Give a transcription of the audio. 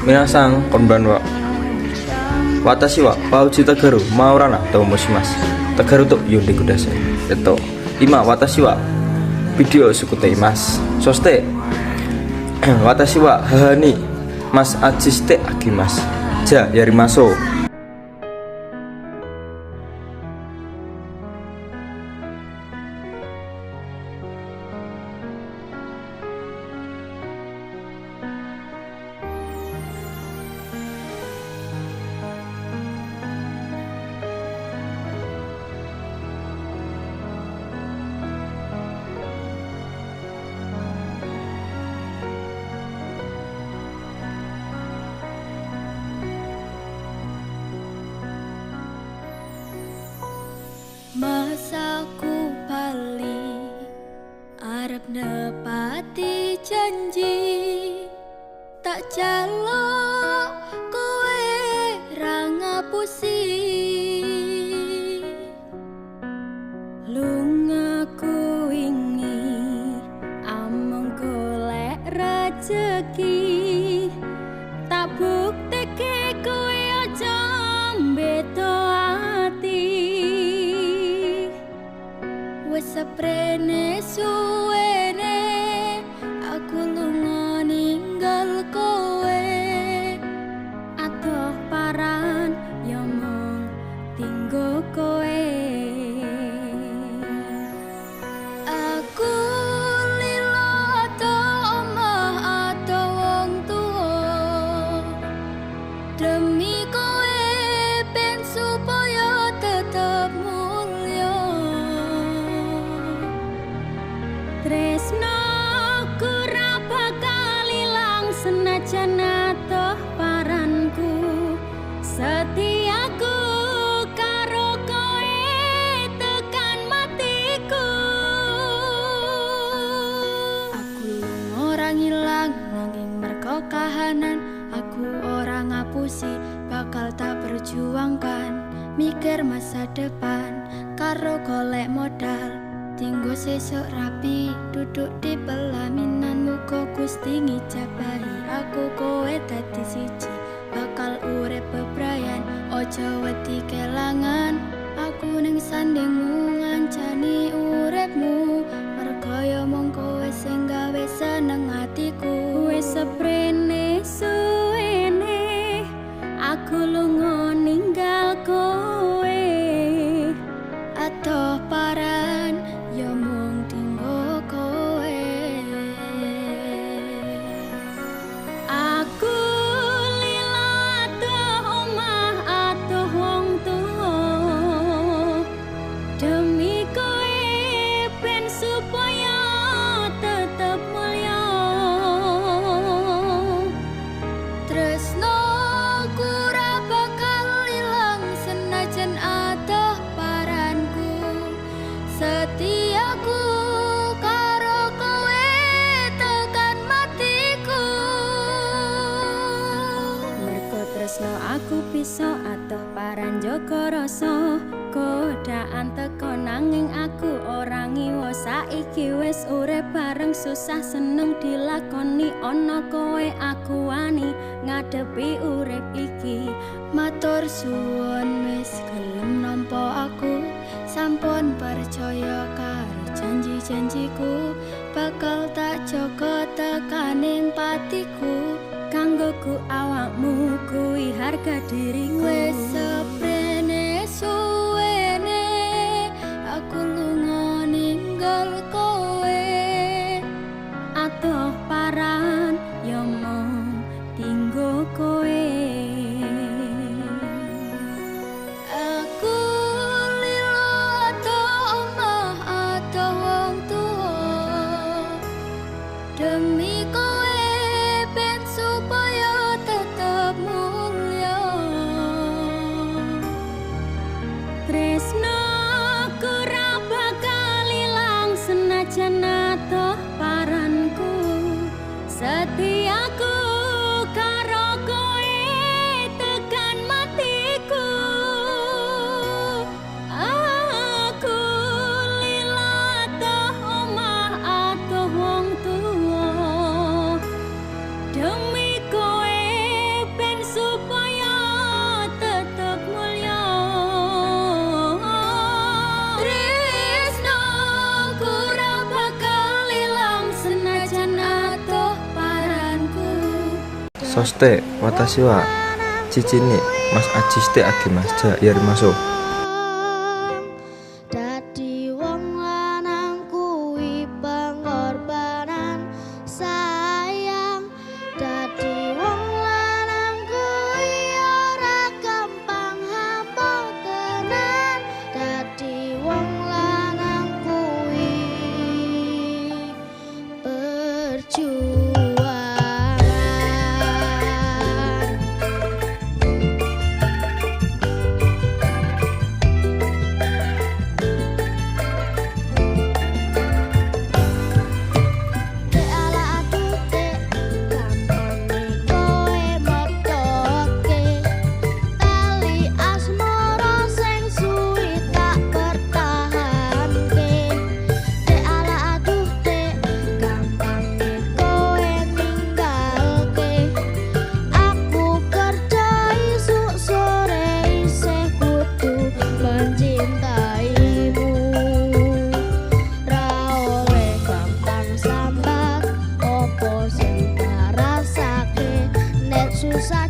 Minasang konbanwa. Watashi wa Pauchi Tagaru Maurana Toumoshimasu. Tagaru to yonde kudasai. Ima watashi wa video sukuteimasu. Soste watashi wa haha ni mas achiste akimasu. Ja yarimasu. Masaku bali arep nepati janji tak jaluk kowe ra ngapusi lungaku wingi amung golek rejeki tak bukteke kowe aja mbeto seprene suwene aku lunga ninggal kowe adoh paran yo mung tinggo kowe aku lilo ato omah ato wong tuwa demi kowe ben supaya tetep tresnoku ra bakal ilang senajan atoh paranku setiaku karo kowe tekan matiku aku ora ngilang nanging merko kahanan aku ora ngapusi bakal tak perjuangkan mikir masa depan karo golek modal tinggo sesuk rapi duduk di pelaminan muga Gusti ngijabahi aku kowe dadi siji bakal urip bebrayan ojo wedi kelangan aku ning sandingmu ngancani uripmu mergo yo mung kowe sing gawe seneng atiku wis seprene suwene aku lunga ninggal kowe atoh paran yo mung tinggo kowe aku lila atoh omah atoh wong tuwa demi kowe ben supaya tetep mulya tresno ora bakal ilang senajan atoh paranku setiaku karo kowe tekan matiku mergo tresno aku bisa atoh paran jaga rasa godaan teko nanging aku ora ngiwo saiki wis urip bareng susah seneng dilakoni ana kowe aku wani ngadepi urip iki matur suwun wis gelem nampa aku sampun percaya karo janji-janjiku bakal tak jaga tekaning patiku kanggoku awakmu kuwi harga diriku wis seprene suwene aku lunga ninggal kowe atoh paran yo mung tinggo kowe demi kowe ben supaya tetep mulya Soste watashi wa chichi ni mas aji shite agemasu yarimasu. Dadi wong lanang kuwi pengorbanan sayang. Dadi wong lanang kuwi ora gampang hampa tenan. Dadi wong lanang kuwi perjuangan. Susah